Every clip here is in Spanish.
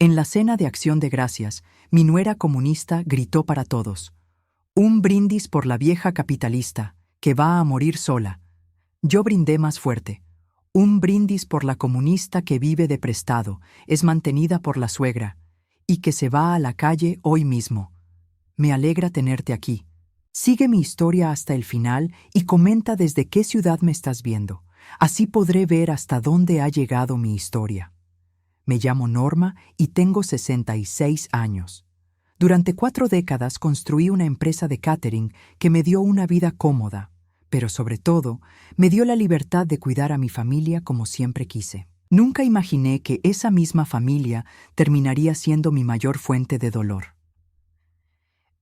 En la cena de Acción de Gracias, mi nuera comunista gritó para todos: «Un brindis por la vieja capitalista, que va a morir sola». Yo brindé más fuerte: «Un brindis por la comunista que vive de prestado, es mantenida por la suegra, y que se va a la calle hoy mismo. Me alegra tenerte aquí. Sigue mi historia hasta el final y comenta desde qué ciudad me estás viendo. Así podré ver hasta dónde ha llegado mi historia. Me llamo Norma y tengo 66 años. Durante 4 décadas construí una empresa de catering que me dio una vida cómoda, pero sobre todo, me dio la libertad de cuidar a mi familia como siempre quise. Nunca imaginé que esa misma familia terminaría siendo mi mayor fuente de dolor.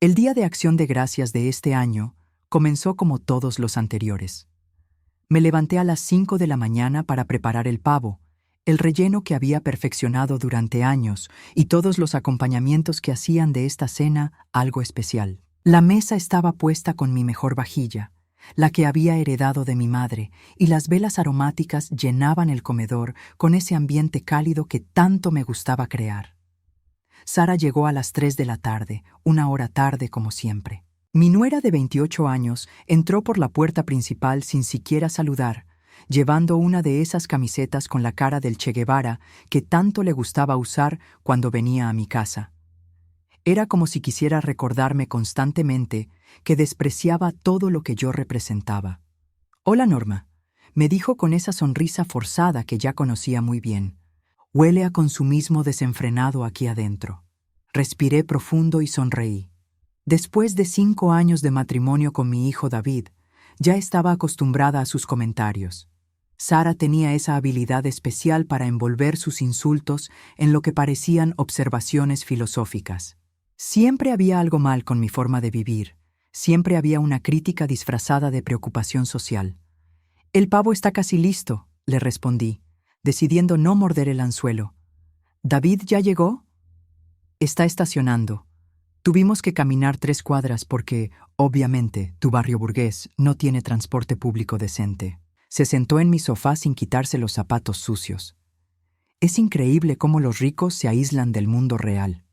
El Día de Acción de Gracias de este año comenzó como todos los anteriores. Me levanté a las 5 de la mañana para preparar el pavo, el relleno que había perfeccionado durante años y todos los acompañamientos que hacían de esta cena algo especial. La mesa estaba puesta con mi mejor vajilla, la que había heredado de mi madre, y las velas aromáticas llenaban el comedor con ese ambiente cálido que tanto me gustaba crear. Sara llegó a las 3 de la tarde, una hora tarde como siempre. Mi nuera de 28 años entró por la puerta principal sin siquiera saludar, llevando una de esas camisetas con la cara del Che Guevara que tanto le gustaba usar cuando venía a mi casa. Era como si quisiera recordarme constantemente que despreciaba todo lo que yo representaba. «Hola, Norma», me dijo con esa sonrisa forzada que ya conocía muy bien. «Huele a consumismo desenfrenado aquí adentro». Respiré profundo y sonreí. Después de 5 años de matrimonio con mi hijo David, ya estaba acostumbrada a sus comentarios. Sara tenía esa habilidad especial para envolver sus insultos en lo que parecían observaciones filosóficas. Siempre había algo mal con mi forma de vivir, siempre había una crítica disfrazada de preocupación social. «El pavo está casi listo», le respondí, decidiendo no morder el anzuelo. «¿David ya llegó?» «Está estacionando. Tuvimos que caminar 3 cuadras porque, obviamente, tu barrio burgués no tiene transporte público decente». Se sentó en mi sofá sin quitarse los zapatos sucios. Es increíble cómo los ricos se aíslan del mundo real.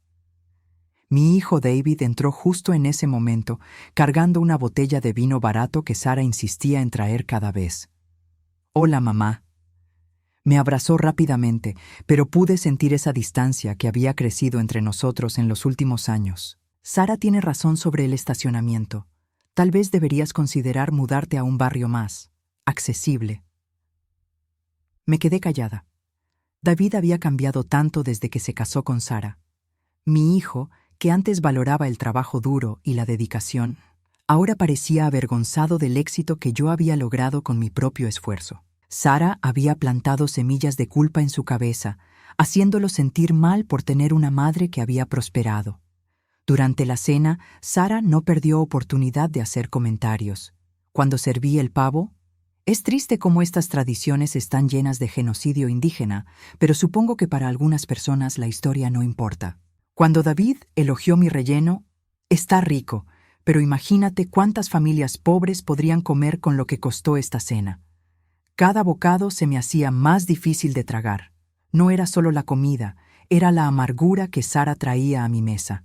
Mi hijo David entró justo en ese momento, cargando una botella de vino barato que Sara insistía en traer cada vez. «Hola, mamá». Me abrazó rápidamente, pero pude sentir esa distancia que había crecido entre nosotros en los últimos años. «Sara tiene razón sobre el estacionamiento. Tal vez deberías considerar mudarte a un barrio más accesible». Me quedé callada. David había cambiado tanto desde que se casó con Sara. Mi hijo, que antes valoraba el trabajo duro y la dedicación, ahora parecía avergonzado del éxito que yo había logrado con mi propio esfuerzo. Sara había plantado semillas de culpa en su cabeza, haciéndolo sentir mal por tener una madre que había prosperado. Durante la cena, Sara no perdió oportunidad de hacer comentarios. Cuando serví el pavo: «Es triste cómo estas tradiciones están llenas de genocidio indígena, pero supongo que para algunas personas la historia no importa». Cuando David elogió mi relleno: «Está rico, pero imagínate cuántas familias pobres podrían comer con lo que costó esta cena». Cada bocado se me hacía más difícil de tragar. No era solo la comida, era la amargura que Sara traía a mi mesa.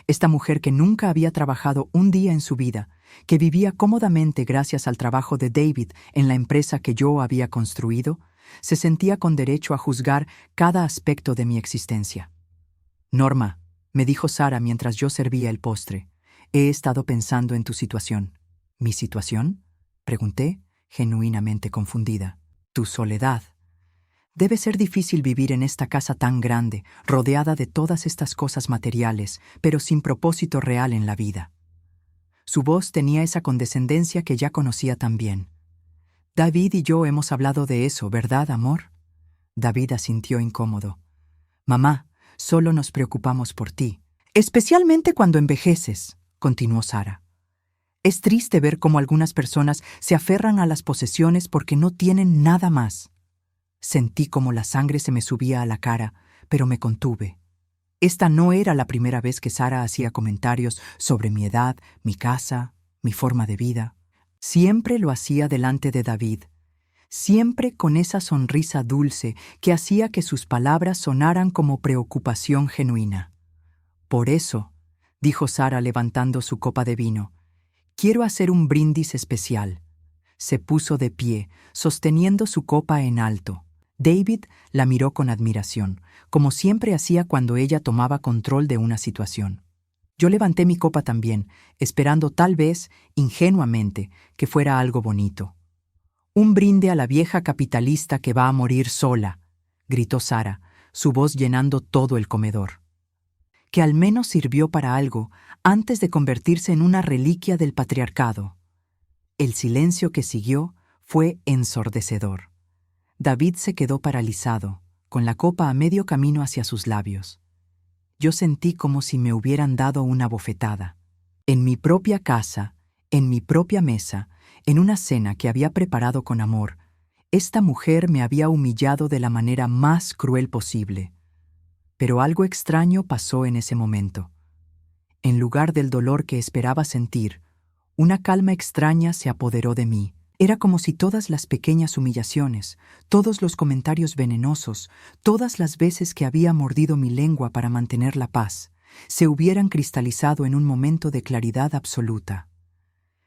Esta mujer que nunca había trabajado un día en su vida, que vivía cómodamente gracias al trabajo de David en la empresa que yo había construido, se sentía con derecho a juzgar cada aspecto de mi existencia. «Norma», me dijo Sara mientras yo servía el postre, «he estado pensando en tu situación». «¿Mi situación?», pregunté, genuinamente confundida. «Tu soledad. Debe ser difícil vivir en esta casa tan grande, rodeada de todas estas cosas materiales, pero sin propósito real en la vida». Su voz tenía esa condescendencia que ya conocía tan bien. «David y yo hemos hablado de eso, ¿verdad, amor?». David asintió incómodo. «Mamá, solo nos preocupamos por ti. Especialmente cuando envejeces», continuó Sara. «Es triste ver cómo algunas personas se aferran a las posesiones porque no tienen nada más». Sentí como la sangre se me subía a la cara, pero me contuve. Esta no era la primera vez que Sara hacía comentarios sobre mi edad, mi casa, mi forma de vida. Siempre lo hacía delante de David. siempre con esa sonrisa dulce que hacía que sus palabras sonaran como preocupación genuina. Por eso, dijo Sara levantando su copa de vino, quiero hacer un brindis especial. Se puso de pie, sosteniendo su copa en alto. David la miró con admiración, como siempre hacía cuando ella tomaba control de una situación. Yo levanté mi copa también, esperando tal vez, ingenuamente, que fuera algo bonito. «Un brinde a la vieja capitalista que va a morir sola», gritó Sara, su voz llenando todo el comedor. Que al menos sirvió para algo antes de convertirse en una reliquia del patriarcado. El silencio que siguió fue ensordecedor. David se quedó paralizado, con la copa a medio camino hacia sus labios. Yo sentí como si me hubieran dado una bofetada. En mi propia casa, en mi propia mesa, en una cena que había preparado con amor, esta mujer me había humillado de la manera más cruel posible. Pero algo extraño pasó en ese momento. En lugar del dolor que esperaba sentir, una calma extraña se apoderó de mí. Era como si todas las pequeñas humillaciones, todos los comentarios venenosos, todas las veces que había mordido mi lengua para mantener la paz, se hubieran cristalizado en un momento de claridad absoluta.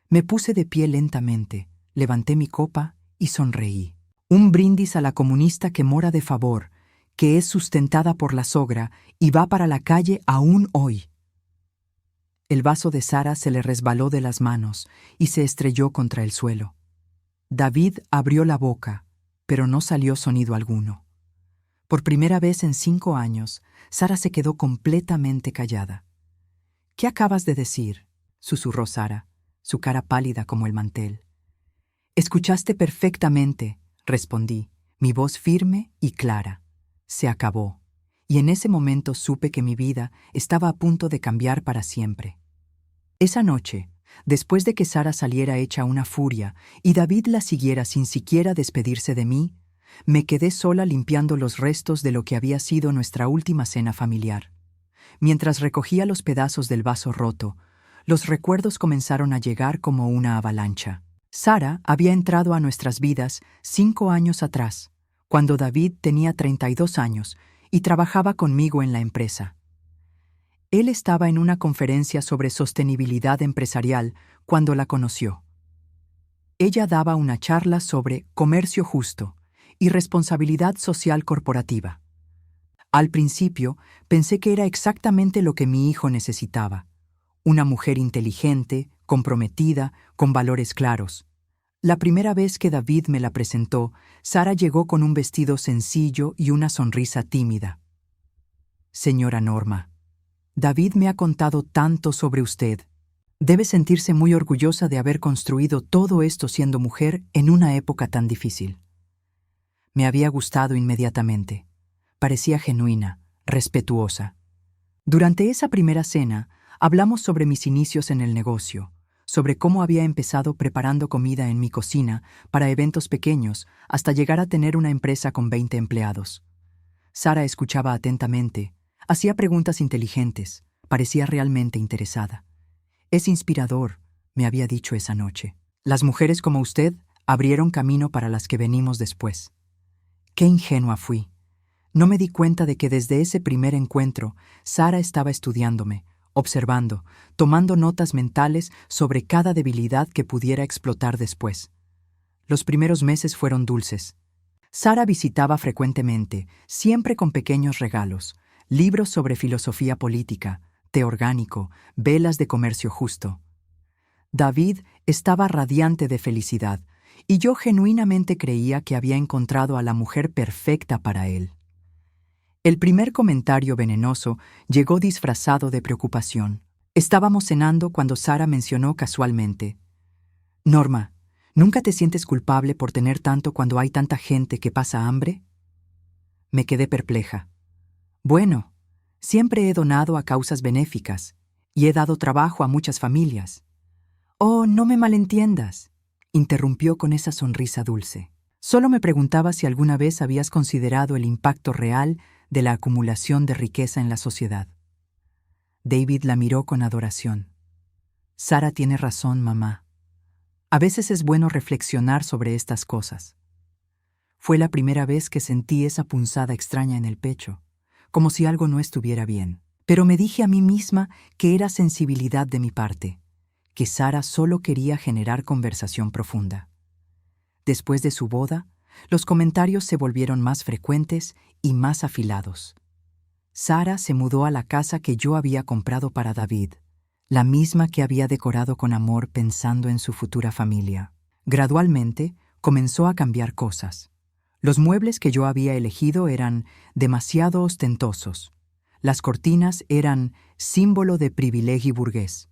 Me puse de pie lentamente, levanté mi copa y sonreí. Un brindis a la comunista que mora de favor, que es sustentada por la sogra y va para la calle aún hoy. El vaso de Sara se le resbaló de las manos y se estrelló contra el suelo. David abrió la boca, pero no salió sonido alguno. Por primera vez en 5 años, Sara se quedó completamente callada. «¿Qué acabas de decir?», susurró Sara, su cara pálida como el mantel. «Escuchaste perfectamente», respondí, mi voz firme y clara. Se acabó, y en ese momento supe que mi vida estaba a punto de cambiar para siempre. Esa noche, después de que Sara saliera hecha una furia y David la siguiera sin siquiera despedirse de mí, me quedé sola limpiando los restos de lo que había sido nuestra última cena familiar. Mientras recogía los pedazos del vaso roto, los recuerdos comenzaron a llegar como una avalancha. Sara había entrado a nuestras vidas 5 años atrás, cuando David tenía 32 años y trabajaba conmigo en la empresa. Él estaba en una conferencia sobre sostenibilidad empresarial cuando la conoció. Ella daba una charla sobre comercio justo y responsabilidad social corporativa. Al principio pensé que era exactamente lo que mi hijo necesitaba: una mujer inteligente, comprometida, con valores claros. La primera vez que David me la presentó, Sara llegó con un vestido sencillo y una sonrisa tímida. «Señora Norma, David me ha contado tanto sobre usted. Debe sentirse muy orgullosa de haber construido todo esto siendo mujer en una época tan difícil». Me había gustado inmediatamente. Parecía genuina, respetuosa. Durante esa primera cena, hablamos sobre mis inicios en el negocio, sobre cómo había empezado preparando comida en mi cocina para eventos pequeños hasta llegar a tener una empresa con 20 empleados. Sara escuchaba atentamente, hacía preguntas inteligentes, parecía realmente interesada. «Es inspirador», me había dicho esa noche. «Las mujeres como usted abrieron camino para las que venimos después». Qué ingenua fui. No me di cuenta de que desde ese primer encuentro, Sara estaba estudiándome, observando, tomando notas mentales sobre cada debilidad que pudiera explotar después. Los primeros meses fueron dulces. Sara visitaba frecuentemente, siempre con pequeños regalos, libros sobre filosofía política, té orgánico, velas de comercio justo. David estaba radiante de felicidad, y yo genuinamente creía que había encontrado a la mujer perfecta para él. El primer comentario venenoso llegó disfrazado de preocupación. Estábamos cenando cuando Sara mencionó casualmente: «Norma, ¿nunca te sientes culpable por tener tanto cuando hay tanta gente que pasa hambre?» Me quedé perpleja. «Bueno, siempre he donado a causas benéficas y he dado trabajo a muchas familias». «Oh, no me malentiendas», interrumpió con esa sonrisa dulce. «Solo me preguntaba si alguna vez habías considerado el impacto real de la acumulación de riqueza en la sociedad». David la miró con adoración. «Sara tiene razón, mamá. A veces es bueno reflexionar sobre estas cosas». Fue la primera vez que sentí esa punzada extraña en el pecho, como si algo no estuviera bien. Pero me dije a mí misma que era sensibilidad de mi parte, que Sara solo quería generar conversación profunda. Después de su boda, los comentarios se volvieron más frecuentes y más afilados. Sara se mudó a la casa que yo había comprado para David, la misma que había decorado con amor pensando en su futura familia. Gradualmente, comenzó a cambiar cosas. Los muebles que yo había elegido eran demasiado ostentosos. Las cortinas eran símbolo de privilegio burgués.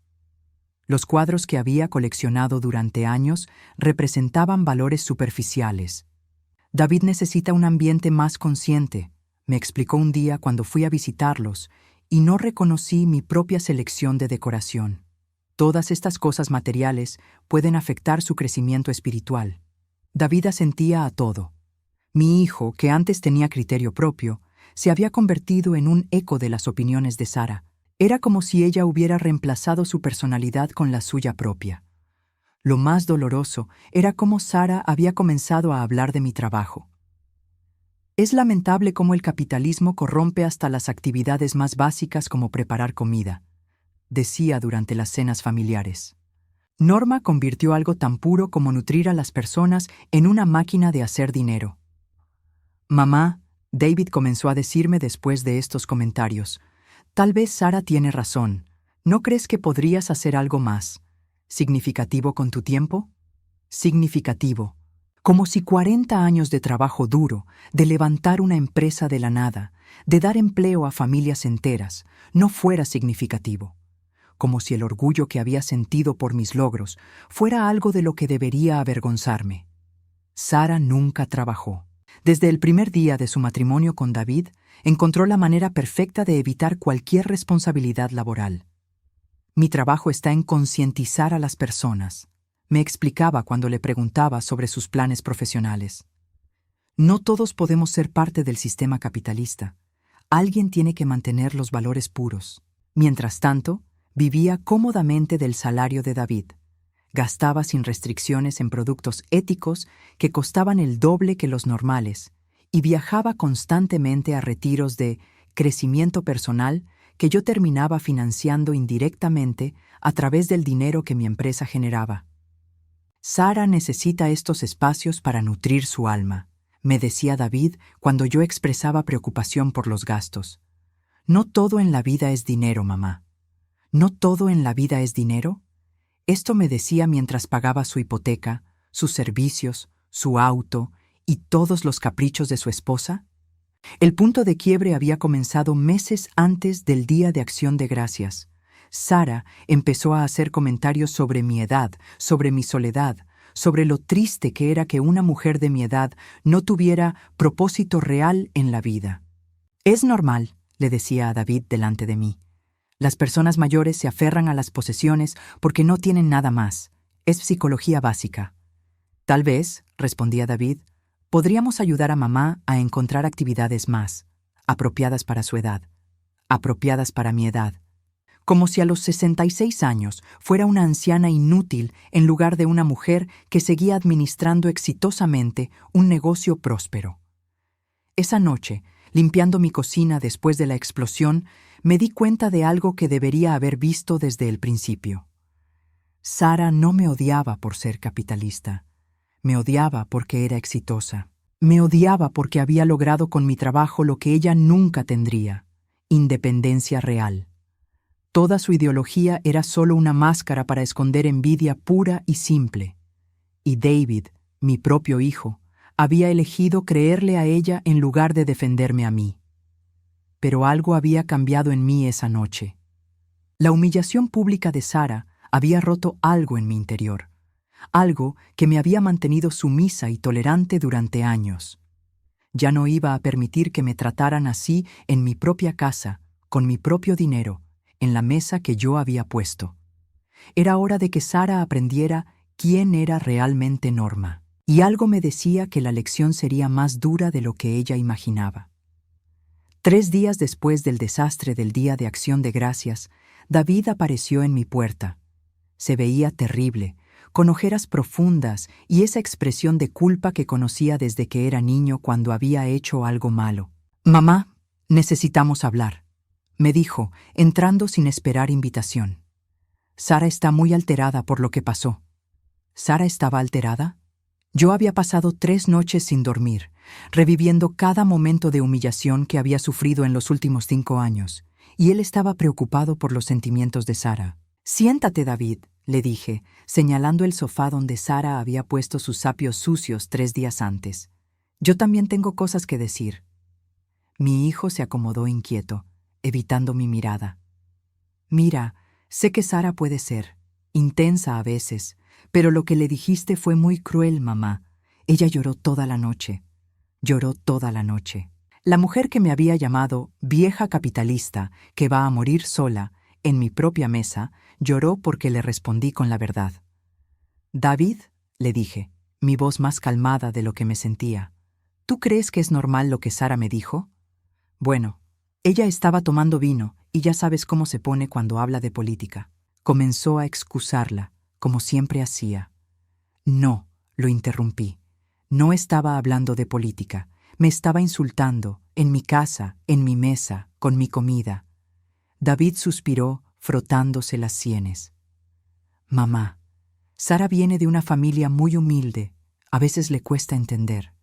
Los cuadros que había coleccionado durante años representaban valores superficiales. David necesita un ambiente más consciente, me explicó un día cuando fui a visitarlos, y no reconocí mi propia selección de decoración. Todas estas cosas materiales pueden afectar su crecimiento espiritual. David asentía a todo. Mi hijo, que antes tenía criterio propio, se había convertido en un eco de las opiniones de Sara. Era como si ella hubiera reemplazado su personalidad con la suya propia. Lo más doloroso era cómo Sara había comenzado a hablar de mi trabajo. Es lamentable cómo el capitalismo corrompe hasta las actividades más básicas como preparar comida, decía durante las cenas familiares. Norma convirtió algo tan puro como nutrir a las personas en una máquina de hacer dinero. Mamá, David comenzó a decirme después de estos comentarios, tal vez Sara tiene razón. ¿No crees que podrías hacer algo más significativo con tu tiempo? Significativo. Como si 40 años de trabajo duro, de levantar una empresa de la nada, de dar empleo a familias enteras, no fuera significativo. Como si el orgullo que había sentido por mis logros fuera algo de lo que debería avergonzarme. Sara nunca trabajó. Desde el primer día de su matrimonio con David, encontró la manera perfecta de evitar cualquier responsabilidad laboral. Mi trabajo está en concientizar a las personas, me explicaba cuando le preguntaba sobre sus planes profesionales. No todos podemos ser parte del sistema capitalista. Alguien tiene que mantener los valores puros. Mientras tanto, vivía cómodamente del salario de David. Gastaba sin restricciones en productos éticos que costaban el doble que los normales y viajaba constantemente a retiros de crecimiento personal que yo terminaba financiando indirectamente a través del dinero que mi empresa generaba. Sara necesita estos espacios para nutrir su alma, me decía David cuando yo expresaba preocupación por los gastos. No todo en la vida es dinero, mamá. ¿No todo en la vida es dinero? Esto me decía mientras pagaba su hipoteca, sus servicios, su auto y todos los caprichos de su esposa. El punto de quiebre había comenzado meses antes del Día de Acción de Gracias. Sara empezó a hacer comentarios sobre mi edad, sobre mi soledad, sobre lo triste que era que una mujer de mi edad no tuviera propósito real en la vida. Es normal, le decía a David delante de mí. Las personas mayores se aferran a las posesiones porque no tienen nada más. Es psicología básica. Tal vez, respondía David, podríamos ayudar a mamá a encontrar actividades más apropiadas para su edad, apropiadas para mi edad. Como si a los 66 años fuera una anciana inútil en lugar de una mujer que seguía administrando exitosamente un negocio próspero. Esa noche, limpiando mi cocina después de la explosión, me di cuenta de algo que debería haber visto desde el principio. Sara no me odiaba por ser capitalista. Me odiaba porque era exitosa. Me odiaba porque había logrado con mi trabajo lo que ella nunca tendría: independencia real. Toda su ideología era solo una máscara para esconder envidia pura y simple. Y David, mi propio hijo, había elegido creerle a ella en lugar de defenderme a mí. Pero algo había cambiado en mí esa noche. La humillación pública de Sara había roto algo en mi interior, algo que me había mantenido sumisa y tolerante durante años. Ya no iba a permitir que me trataran así en mi propia casa, con mi propio dinero, en la mesa que yo había puesto. Era hora de que Sara aprendiera quién era realmente Norma, y algo me decía que la lección sería más dura de lo que ella imaginaba. 3 días después del desastre del Día de Acción de Gracias, David apareció en mi puerta. Se veía terrible, con ojeras profundas y esa expresión de culpa que conocía desde que era niño cuando había hecho algo malo. «Mamá, necesitamos hablar», me dijo, entrando sin esperar invitación. «Sara está muy alterada por lo que pasó». ¿Sara estaba alterada? Yo había pasado 3 noches sin dormir, reviviendo cada momento de humillación que había sufrido en los últimos 5 años, y él estaba preocupado por los sentimientos de Sara. «Siéntate, David», le dije, señalando el sofá donde Sara había puesto sus sapios sucios 3 días antes. «Yo también tengo cosas que decir». Mi hijo se acomodó inquieto, evitando mi mirada. «Mira, sé que Sara puede ser intensa a veces, pero lo que le dijiste fue muy cruel, mamá. Ella lloró toda la noche. Lloró toda la noche». La mujer que me había llamado vieja capitalista, que va a morir sola, en mi propia mesa, lloró porque le respondí con la verdad. «David», le dije, mi voz más calmada de lo que me sentía, «¿tú crees que es normal lo que Sara me dijo?» Bueno, ella estaba tomando vino y ya sabes cómo se pone cuando habla de política. Comenzó a excusarla, como siempre hacía. «No», lo interrumpí. «No estaba hablando de política. Me estaba insultando, en mi casa, en mi mesa, con mi comida». David suspiró, frotándose las sienes. «Mamá, Sara viene de una familia muy humilde. A veces le cuesta entender.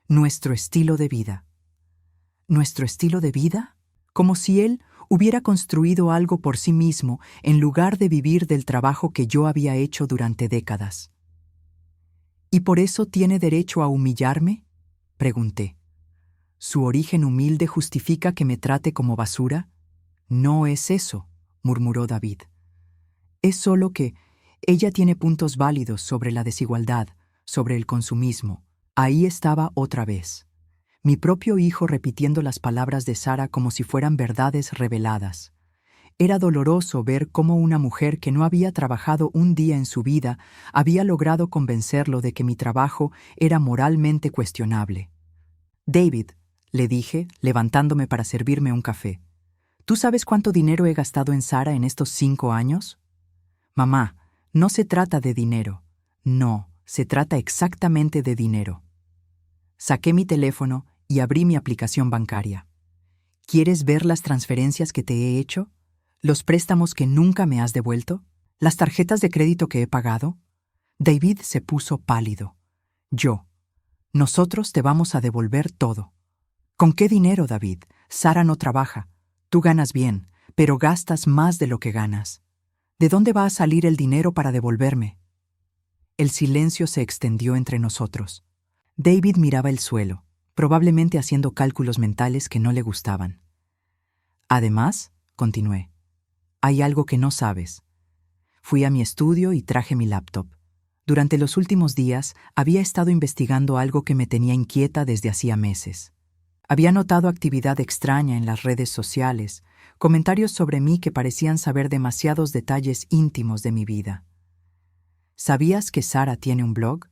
Nuestro estilo de vida». ¿Nuestro estilo de vida? Como si él hubiera construido algo por sí mismo en lugar de vivir del trabajo que yo había hecho durante décadas. ¿Y por eso tiene derecho a humillarme?, pregunté. ¿Su origen humilde justifica que me trate como basura? No es eso, murmuró David. Es solo que ella tiene puntos válidos sobre la desigualdad, sobre el consumismo. Ahí estaba otra vez. Mi propio hijo repitiendo las palabras de Sara como si fueran verdades reveladas. Era doloroso ver cómo una mujer que no había trabajado un día en su vida había logrado convencerlo de que mi trabajo era moralmente cuestionable. «David», le dije, levantándome para servirme un café, «¿tú sabes cuánto dinero he gastado en Sara en estos 5 años?» «Mamá, no se trata de dinero. No, se trata exactamente de dinero». Saqué mi teléfono y abrí mi aplicación bancaria. ¿Quieres ver las transferencias que te he hecho? ¿Los préstamos que nunca me has devuelto? ¿Las tarjetas de crédito que he pagado? David se puso pálido. Nosotros te vamos a devolver todo. ¿Con qué dinero, David? Sara no trabaja. Tú ganas bien, pero gastas más de lo que ganas. ¿De dónde va a salir el dinero para devolverme? El silencio se extendió entre nosotros. David miraba el suelo, probablemente haciendo cálculos mentales que no le gustaban. «Además», continué, «hay algo que no sabes. Fui a mi estudio y traje mi laptop. Durante los últimos días había estado investigando algo que me tenía inquieta desde hacía meses. Había notado actividad extraña en las redes sociales, comentarios sobre mí que parecían saber demasiados detalles íntimos de mi vida. ¿Sabías que Sara tiene un blog?»,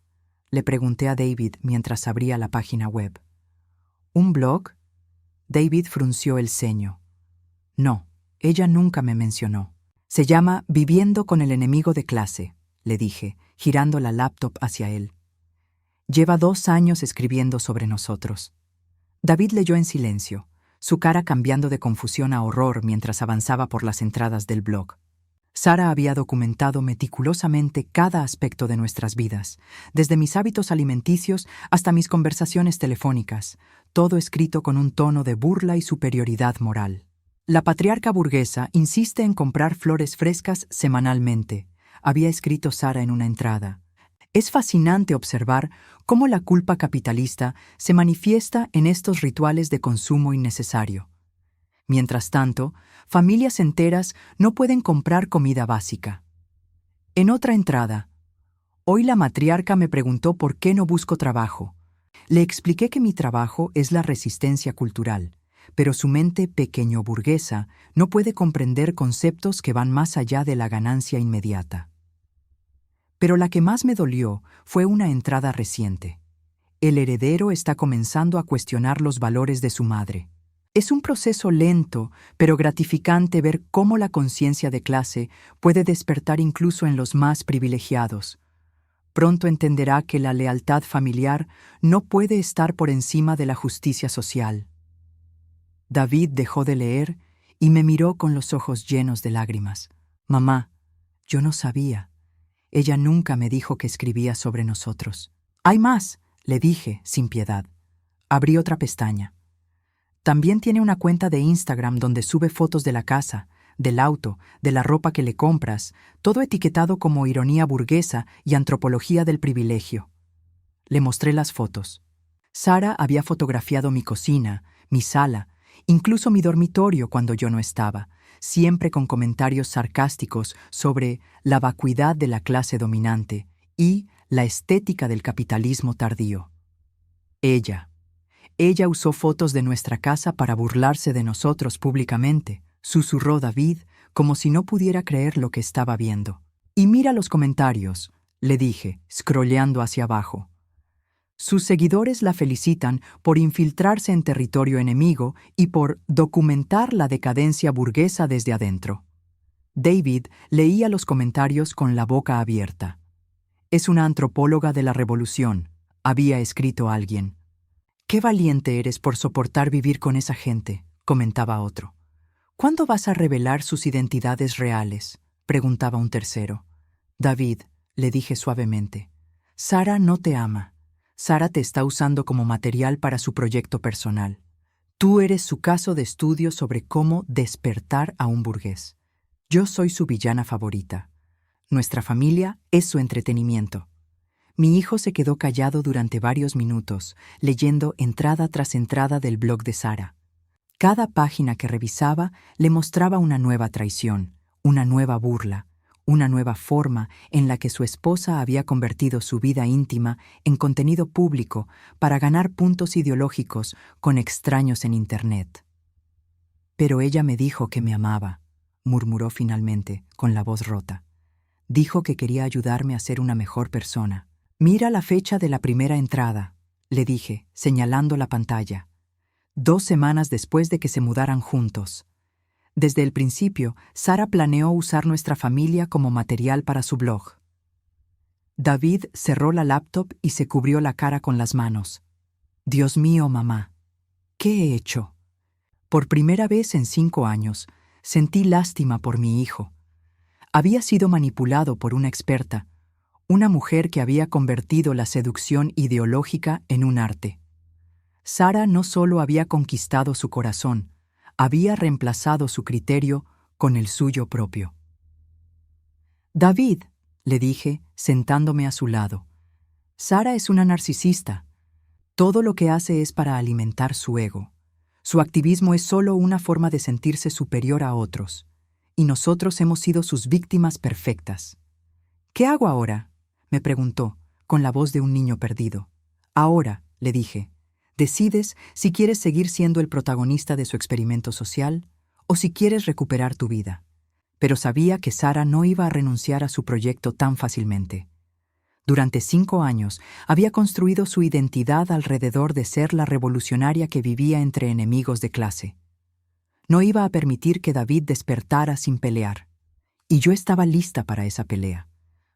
le pregunté a David mientras abría la página web. «¿Un blog?». David frunció el ceño. «No, ella nunca me mencionó. Se llama Viviendo con el enemigo de clase», le dije, girando la laptop hacia él. «Lleva 2 años escribiendo sobre nosotros». David leyó en silencio, su cara cambiando de confusión a horror mientras avanzaba por las entradas del blog. Sara había documentado meticulosamente cada aspecto de nuestras vidas, desde mis hábitos alimenticios hasta mis conversaciones telefónicas, todo escrito con un tono de burla y superioridad moral. «La patriarca burguesa insiste en comprar flores frescas semanalmente», había escrito Sara en una entrada. «Es fascinante observar cómo la culpa capitalista se manifiesta en estos rituales de consumo innecesario. Mientras tanto, familias enteras no pueden comprar comida básica». En otra entrada, «Hoy la matriarca me preguntó por qué no busco trabajo. Le expliqué que mi trabajo es la resistencia cultural, pero su mente pequeño burguesa no puede comprender conceptos que van más allá de la ganancia inmediata». Pero la que más me dolió fue una entrada reciente. «El heredero está comenzando a cuestionar los valores de su madre». Es un proceso lento, pero gratificante ver cómo la conciencia de clase puede despertar incluso en los más privilegiados, Pronto entenderá que la lealtad familiar no puede estar por encima de la justicia social. David dejó de leer y me miró con los ojos llenos de lágrimas. Mamá, yo no sabía. Ella nunca me dijo que escribía sobre nosotros. Hay más, le dije, sin piedad. Abrí otra pestaña. También tiene una cuenta de Instagram donde sube fotos de la casa, del auto, de la ropa que le compras, todo etiquetado como ironía burguesa y antropología del privilegio. Le mostré las fotos. Sara había fotografiado mi cocina, mi sala, incluso mi dormitorio cuando yo no estaba, siempre con comentarios sarcásticos sobre la vacuidad de la clase dominante y la estética del capitalismo tardío. Ella usó fotos de nuestra casa para burlarse de nosotros públicamente, susurró David, como si no pudiera creer lo que estaba viendo. Y mira los comentarios, le dije, scrolleando hacia abajo. Sus seguidores la felicitan por infiltrarse en territorio enemigo y por documentar la decadencia burguesa desde adentro. David leía los comentarios con la boca abierta. Es una antropóloga de la revolución, había escrito alguien. Qué valiente eres por soportar vivir con esa gente, comentaba otro. ¿Cuándo vas a revelar sus identidades reales?, preguntaba un tercero. David, le dije suavemente, Sara no te ama. Sara te está usando como material para su proyecto personal. Tú eres su caso de estudio sobre cómo despertar a un burgués. Yo soy su villana favorita. Nuestra familia es su entretenimiento. Mi hijo se quedó callado durante varios minutos, leyendo entrada tras entrada del blog de Sara. Cada página que revisaba le mostraba una nueva traición, una nueva burla, una nueva forma en la que su esposa había convertido su vida íntima en contenido público para ganar puntos ideológicos con extraños en Internet. Pero ella me dijo que me amaba, murmuró finalmente, con la voz rota. Dijo que quería ayudarme a ser una mejor persona. Mira la fecha de la primera entrada, le dije, señalando la pantalla. 2 semanas después de que se mudaran juntos. Desde el principio, Sara planeó usar nuestra familia como material para su blog. David cerró la laptop y se cubrió la cara con las manos. Dios mío, mamá, ¿qué he hecho? Por primera vez en 5 años, sentí lástima por mi hijo. Había sido manipulado por una experta, una mujer que había convertido la seducción ideológica en un arte. Sara no solo había conquistado su corazón, había reemplazado su criterio con el suyo propio. David, le dije, sentándome a su lado, Sara es una narcisista. Todo lo que hace es para alimentar su ego. Su activismo es solo una forma de sentirse superior a otros, y nosotros hemos sido sus víctimas perfectas. ¿Qué hago ahora?, me preguntó, con la voz de un niño perdido. Ahora, le dije, decides si quieres seguir siendo el protagonista de su experimento social o si quieres recuperar tu vida. Pero sabía que Sara no iba a renunciar a su proyecto tan fácilmente. Durante 5 años había construido su identidad alrededor de ser la revolucionaria que vivía entre enemigos de clase. No iba a permitir que David despertara sin pelear. Y yo estaba lista para esa pelea.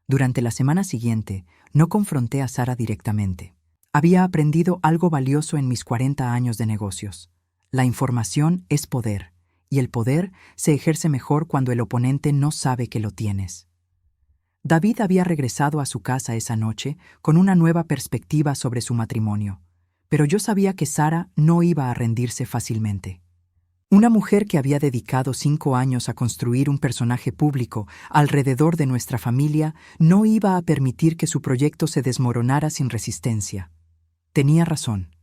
Durante la semana siguiente, no confronté a Sara directamente. Había aprendido algo valioso en mis 40 años de negocios. La información es poder, y el poder se ejerce mejor cuando el oponente no sabe que lo tienes. David había regresado a su casa esa noche con una nueva perspectiva sobre su matrimonio, pero yo sabía que Sara no iba a rendirse fácilmente. Una mujer que había dedicado 5 años a construir un personaje público alrededor de nuestra familia no iba a permitir que su proyecto se desmoronara sin resistencia. Tenía razón.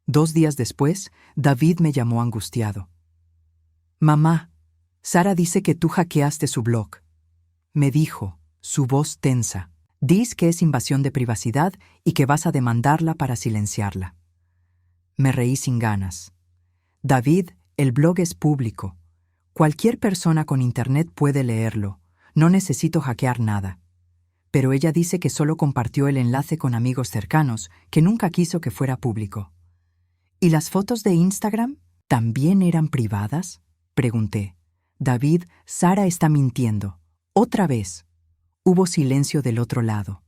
2 días después, David me llamó angustiado. Mamá, Sara dice que tú hackeaste su blog. Me dijo, su voz tensa. Dice que es invasión de privacidad y que vas a demandarla para silenciarla. Me reí sin ganas. David, el blog es público. Cualquier persona con internet puede leerlo. No necesito hackear nada. Pero ella dice que solo compartió el enlace con amigos cercanos, que nunca quiso que fuera público. ¿Y las fotos de Instagram también eran privadas?, pregunté. David, Sara está mintiendo. Otra vez. Hubo silencio del otro lado.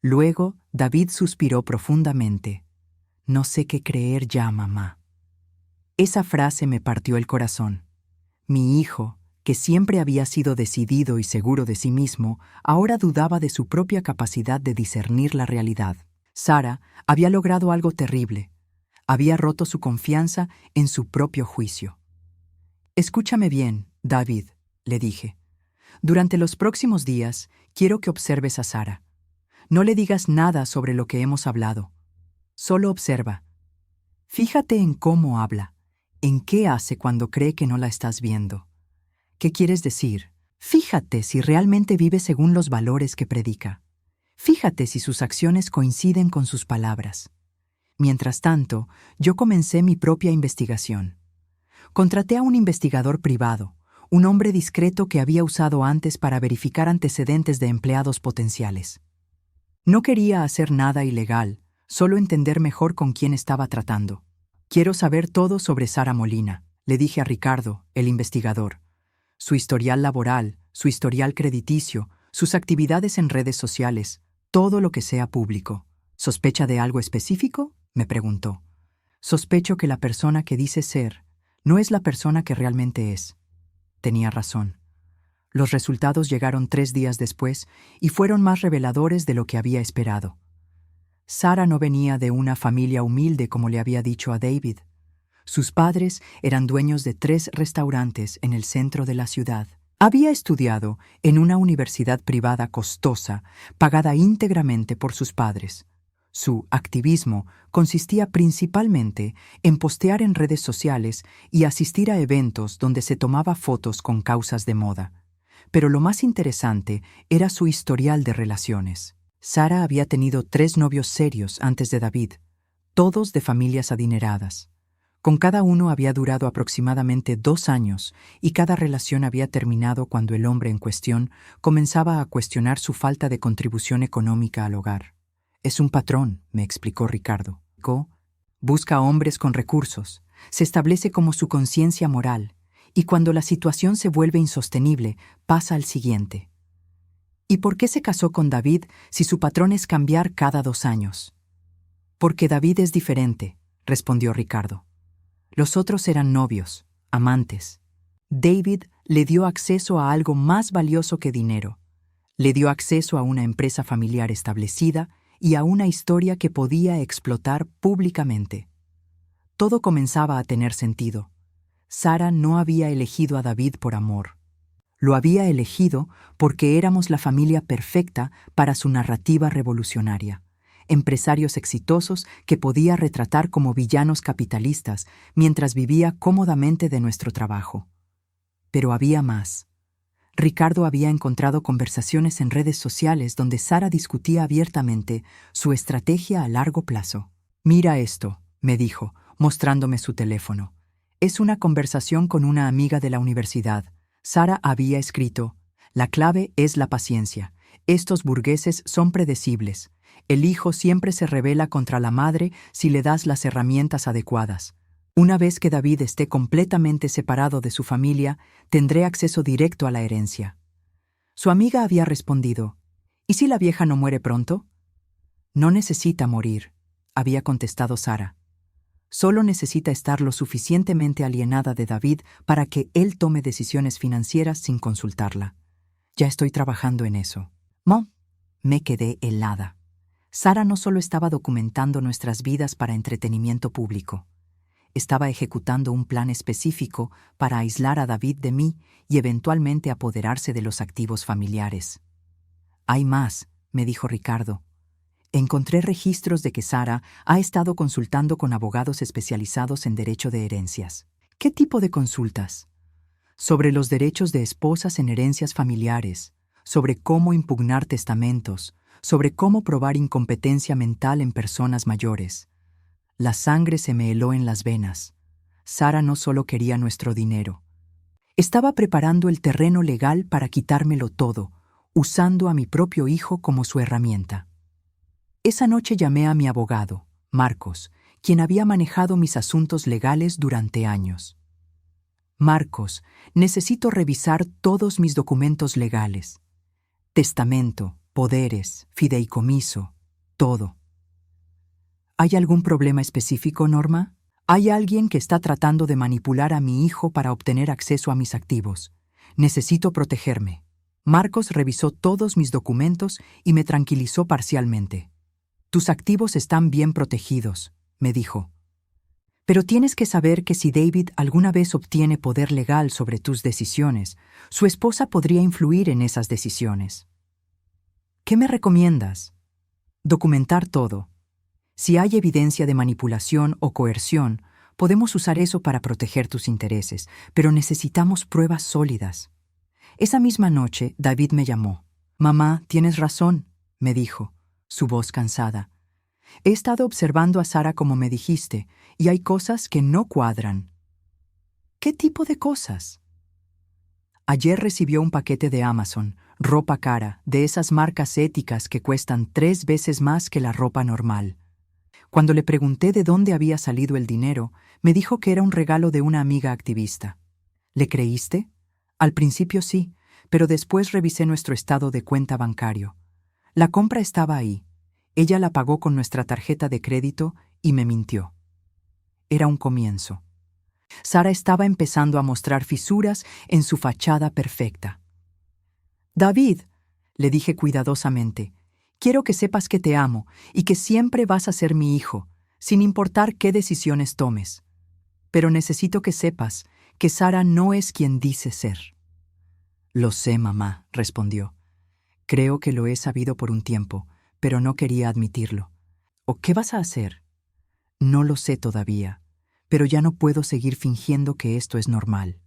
Luego, David suspiró profundamente. No sé qué creer ya, mamá. Esa frase me partió el corazón. Mi hijo, que siempre había sido decidido y seguro de sí mismo, ahora dudaba de su propia capacidad de discernir la realidad. Sara había logrado algo terrible. Había roto su confianza en su propio juicio. Escúchame bien, David, le dije. Durante los próximos días, quiero que observes a Sara. No le digas nada sobre lo que hemos hablado. Solo observa. Fíjate en cómo habla, en qué hace cuando cree que no la estás viendo. ¿Qué quieres decir? Fíjate si realmente vive según los valores que predica. Fíjate si sus acciones coinciden con sus palabras. Mientras tanto, yo comencé mi propia investigación. Contraté a un investigador privado, un hombre discreto que había usado antes para verificar antecedentes de empleados potenciales. No quería hacer nada ilegal, solo entender mejor con quién estaba tratando. Quiero saber todo sobre Sara Molina, le dije a Ricardo, el investigador. Su historial laboral, su historial crediticio, sus actividades en redes sociales, todo lo que sea público. ¿Sospecha de algo específico?, me preguntó. Sospecho que la persona que dice ser no es la persona que realmente es. Tenía razón. Los resultados llegaron 3 días después y fueron más reveladores de lo que había esperado. Sara no venía de una familia humilde como le había dicho a David. Sus padres eran dueños de 3 restaurantes en el centro de la ciudad. Había estudiado en una universidad privada costosa, pagada íntegramente por sus padres. Su activismo consistía principalmente en postear en redes sociales y asistir a eventos donde se tomaba fotos con causas de moda. Pero lo más interesante era su historial de relaciones. Sara había tenido 3 novios serios antes de David, todos de familias adineradas. Con cada uno había durado aproximadamente 2 años y cada relación había terminado cuando el hombre en cuestión comenzaba a cuestionar su falta de contribución económica al hogar. Es un patrón, me explicó Ricardo. Busca hombres con recursos, se establece como su conciencia moral, y cuando la situación se vuelve insostenible, pasa al siguiente. ¿Y por qué se casó con David si su patrón es cambiar cada 2 años? Porque David es diferente, respondió Ricardo. Los otros eran novios, amantes. David le dio acceso a algo más valioso que dinero. Le dio acceso a una empresa familiar establecida y a una historia que podía explotar públicamente. Todo comenzaba a tener sentido. Sara no había elegido a David por amor. Lo había elegido porque éramos la familia perfecta para su narrativa revolucionaria. Empresarios exitosos que podía retratar como villanos capitalistas mientras vivía cómodamente de nuestro trabajo. Pero había más. Ricardo había encontrado conversaciones en redes sociales donde Sara discutía abiertamente su estrategia a largo plazo. «Mira esto», me dijo, mostrándome su teléfono. Es una conversación con una amiga de la universidad. Sara había escrito: «La clave es la paciencia. Estos burgueses son predecibles. El hijo siempre se rebela contra la madre si le das las herramientas adecuadas. Una vez que David esté completamente separado de su familia, tendré acceso directo a la herencia». Su amiga había respondido: «¿Y si la vieja no muere pronto?». «No necesita morir», había contestado Sara. «Solo necesita estar lo suficientemente alienada de David para que él tome decisiones financieras sin consultarla. Ya estoy trabajando en eso». Me quedé helada. Sara no solo estaba documentando nuestras vidas para entretenimiento público. Estaba ejecutando un plan específico para aislar a David de mí y eventualmente apoderarse de los activos familiares. «Hay más», me dijo Ricardo. «Encontré registros de que Sara ha estado consultando con abogados especializados en derecho de herencias». «¿Qué tipo de consultas?». «Sobre los derechos de esposas en herencias familiares, sobre cómo impugnar testamentos, sobre cómo probar incompetencia mental en personas mayores». La sangre se me heló en las venas. Sara no solo quería nuestro dinero. Estaba preparando el terreno legal para quitármelo todo, usando a mi propio hijo como su herramienta. Esa noche llamé a mi abogado, Marcos, quien había manejado mis asuntos legales durante años. «Marcos, necesito revisar todos mis documentos legales. Testamento, poderes, fideicomiso, todo. ¿Hay algún problema específico, Norma? Hay alguien que está tratando de manipular a mi hijo para obtener acceso a mis activos. Necesito protegerme. Marcos revisó todos mis documentos y me tranquilizó parcialmente. Tus activos están bien protegidos, me dijo. Pero tienes que saber que si David alguna vez obtiene poder legal sobre tus decisiones, su esposa podría influir en esas decisiones. ¿Qué me recomiendas? Documentar todo. Si hay evidencia de manipulación o coerción, podemos usar eso para proteger tus intereses, pero necesitamos pruebas sólidas. Esa misma noche, David me llamó. Mamá, tienes razón, me dijo, su voz cansada. He estado observando a Sara como me dijiste, y hay cosas que no cuadran. ¿Qué tipo de cosas? Ayer recibió un paquete de Amazon, ropa cara, de esas marcas éticas que cuestan 3 veces más que la ropa normal. Cuando le pregunté de dónde había salido el dinero, me dijo que era un regalo de una amiga activista. ¿Le creíste? Al principio sí, pero después revisé nuestro estado de cuenta bancario. La compra estaba ahí. Ella la pagó con nuestra tarjeta de crédito y me mintió. Era un comienzo. Sara estaba empezando a mostrar fisuras en su fachada perfecta. David, le dije cuidadosamente, quiero que sepas que te amo y que siempre vas a ser mi hijo, sin importar qué decisiones tomes. Pero necesito que sepas que Sara no es quien dice ser. Lo sé, mamá, respondió. Creo que lo he sabido por un tiempo, pero no quería admitirlo. ¿O qué vas a hacer? No lo sé todavía, pero ya no puedo seguir fingiendo que esto es normal.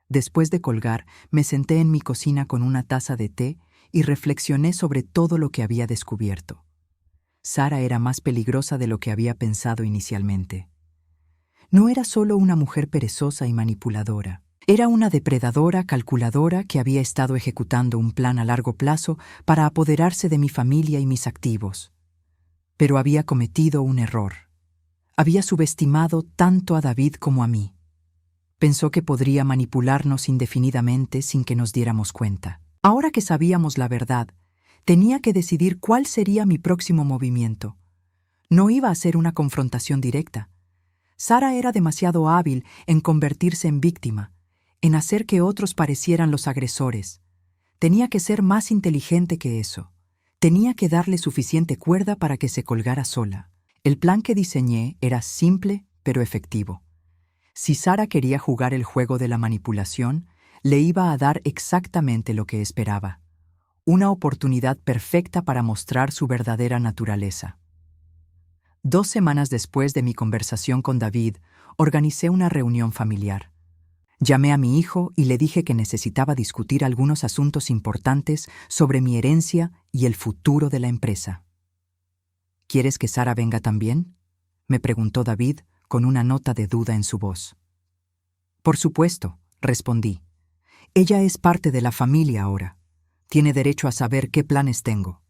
Después de colgar, me senté en mi cocina con una taza de té y reflexioné sobre todo lo que había descubierto. Sara era más peligrosa de lo que había pensado inicialmente. No era solo una mujer perezosa y manipuladora. Era una depredadora calculadora que había estado ejecutando un plan a largo plazo para apoderarse de mi familia y mis activos. Pero había cometido un error. Había subestimado tanto a David como a mí. Pensó que podría manipularnos indefinidamente sin que nos diéramos cuenta. Ahora que sabíamos la verdad, tenía que decidir cuál sería mi próximo movimiento. No iba a ser una confrontación directa. Sara era demasiado hábil en convertirse en víctima, en hacer que otros parecieran los agresores. Tenía que ser más inteligente que eso. Tenía que darle suficiente cuerda para que se colgara sola. El plan que diseñé era simple pero efectivo. Si Sara quería jugar el juego de la manipulación, le iba a dar exactamente lo que esperaba. Una oportunidad perfecta para mostrar su verdadera naturaleza. 2 semanas después de mi conversación con David, organicé una reunión familiar. Llamé a mi hijo y le dije que necesitaba discutir algunos asuntos importantes sobre mi herencia y el futuro de la empresa. ¿Quieres que Sara venga también?, me preguntó David con una nota de duda en su voz. Por supuesto, respondí. Ella es parte de la familia ahora. Tiene derecho a saber qué planes tengo.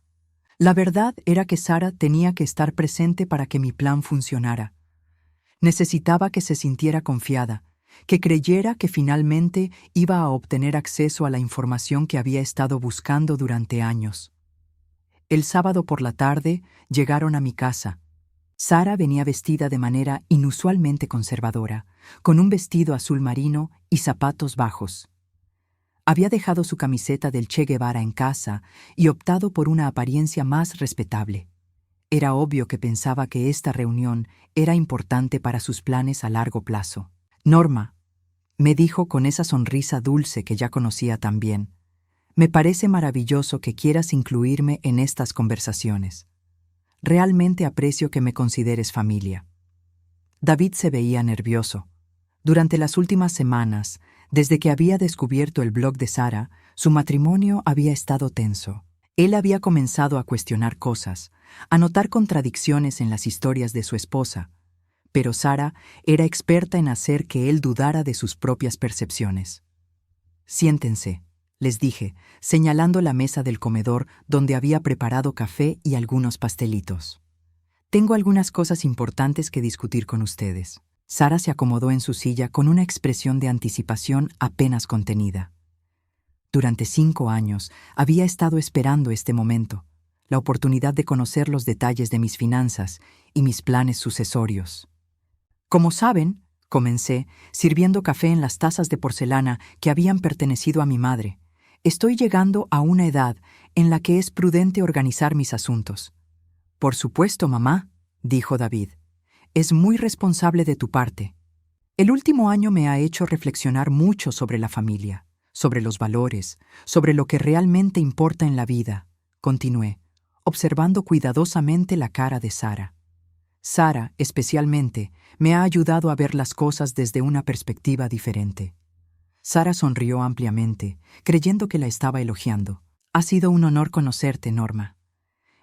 La verdad era que Sara tenía que estar presente para que mi plan funcionara. Necesitaba que se sintiera confiada, que creyera que finalmente iba a obtener acceso a la información que había estado buscando durante años. El sábado por la tarde llegaron a mi casa. Sara venía vestida de manera inusualmente conservadora, con un vestido azul marino y zapatos bajos. Había dejado su camiseta del Che Guevara en casa y optado por una apariencia más respetable. Era obvio que pensaba que esta reunión era importante para sus planes a largo plazo. Norma, me dijo con esa sonrisa dulce que ya conocía tan bien, me parece maravilloso que quieras incluirme en estas conversaciones. Realmente aprecio que me consideres familia. David se veía nervioso. Durante las últimas semanas, desde que había descubierto el blog de Sara, su matrimonio había estado tenso. Él había comenzado a cuestionar cosas, a notar contradicciones en las historias de su esposa, pero Sara era experta en hacer que él dudara de sus propias percepciones. Siéntense, les dije, señalando la mesa del comedor donde había preparado café y algunos pastelitos. Tengo algunas cosas importantes que discutir con ustedes. Sara se acomodó en su silla con una expresión de anticipación apenas contenida. Durante 5 años había estado esperando este momento. la oportunidad de conocer los detalles de mis finanzas y mis planes sucesorios. Como saben, comencé, sirviendo café en las tazas de porcelana que habían pertenecido a mi madre. Estoy llegando a una edad en la que es prudente organizar mis asuntos. Por supuesto, mamá, dijo David. Es muy responsable de tu parte. El último año me ha hecho reflexionar mucho sobre la familia, sobre los valores, sobre lo que realmente importa en la vida, continué, observando cuidadosamente la cara de Sara. Sara, especialmente, me ha ayudado a ver las cosas desde una perspectiva diferente. Sara sonrió ampliamente, creyendo que la estaba elogiando. Ha sido un honor conocerte, Norma.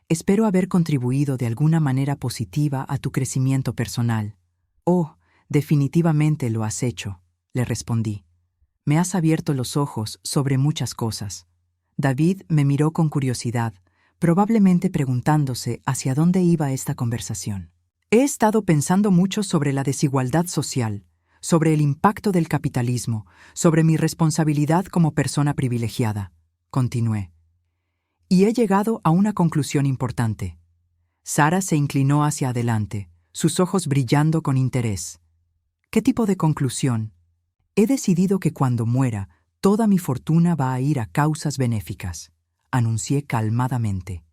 Espero haber contribuido de alguna manera positiva a tu crecimiento personal. Oh, definitivamente lo has hecho, le respondí. Me has abierto los ojos sobre muchas cosas. David me miró con curiosidad, probablemente preguntándose hacia dónde iba esta conversación. He estado pensando mucho sobre la desigualdad social, sobre el impacto del capitalismo, sobre mi responsabilidad como persona privilegiada, continué. Y he llegado a una conclusión importante. Sara se inclinó hacia adelante, sus ojos brillando con interés. ¿Qué tipo de conclusión? He decidido que cuando muera, toda mi fortuna va a ir a causas benéficas, anuncié calmadamente.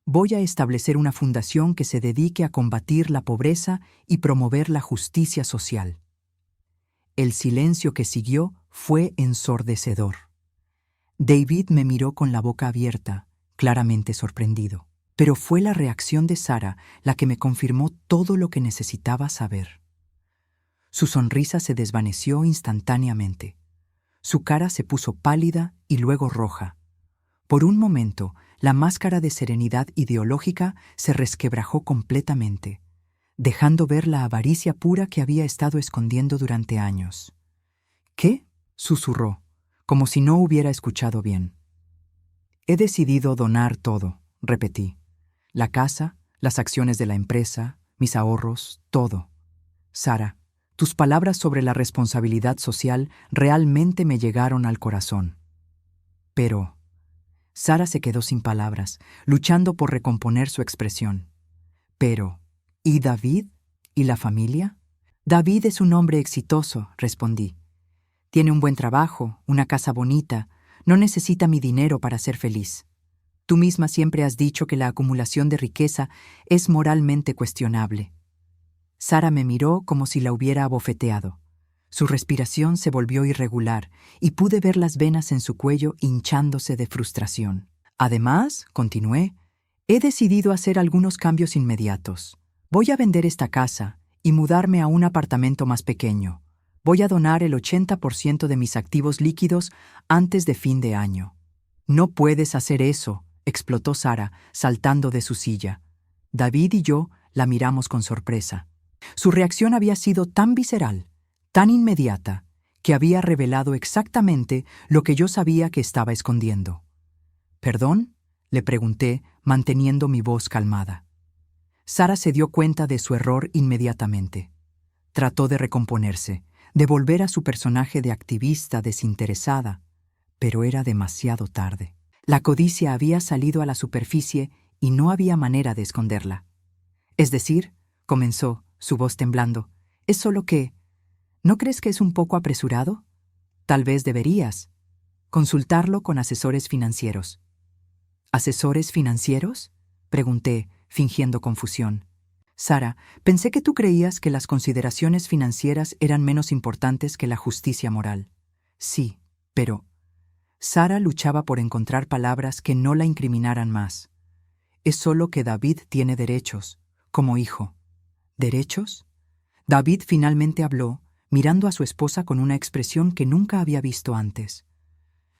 Voy a establecer una fundación que se dedique a combatir la pobreza y promover la justicia social. El silencio que siguió fue ensordecedor. David me miró con la boca abierta, claramente sorprendido. Pero fue la reacción de Sara la que me confirmó todo lo que necesitaba saber. Su sonrisa se desvaneció instantáneamente. Su cara se puso pálida y luego roja. Por un momento, la máscara de serenidad ideológica se resquebrajó completamente, dejando ver la avaricia pura que había estado escondiendo durante años. ¿Qué? Susurró, como si no hubiera escuchado bien. He decidido donar todo, repetí. La casa, las acciones de la empresa, mis ahorros, todo. Sara, tus palabras sobre la responsabilidad social realmente me llegaron al corazón. Pero... Sara se quedó sin palabras, luchando por recomponer su expresión. Pero, ¿y David? ¿Y la familia? David es un hombre exitoso, respondí. Tiene un buen trabajo, una casa bonita, no necesita mi dinero para ser feliz. Tú misma siempre has dicho que la acumulación de riqueza es moralmente cuestionable. Sara me miró como si la hubiera abofeteado. Su respiración se volvió irregular y pude ver las venas en su cuello hinchándose de frustración. Además, continué, he decidido hacer algunos cambios inmediatos. Voy a vender esta casa y mudarme a un apartamento más pequeño. Voy a donar el 80% de mis activos líquidos antes de fin de año. No puedes hacer eso, explotó Sara, saltando de su silla. David y yo la miramos con sorpresa. Su reacción había sido tan visceral, tan inmediata, que había revelado exactamente lo que yo sabía que estaba escondiendo. ¿Perdón?, le pregunté, manteniendo mi voz calmada. Sara se dio cuenta de su error inmediatamente. Trató de recomponerse, de volver a su personaje de activista desinteresada, pero era demasiado tarde. La codicia había salido a la superficie y no había manera de esconderla. Es decir, comenzó, su voz temblando, es solo que... ¿No crees que es un poco apresurado? Tal vez deberías consultarlo con asesores financieros. ¿Asesores financieros?, pregunté, fingiendo confusión. Sara, pensé que tú creías que las consideraciones financieras eran menos importantes que la justicia moral. Sí, pero... Sara luchaba por encontrar palabras que no la incriminaran más. Es solo que David tiene derechos, como hijo. ¿Derechos? David finalmente habló, mirando a su esposa con una expresión que nunca había visto antes.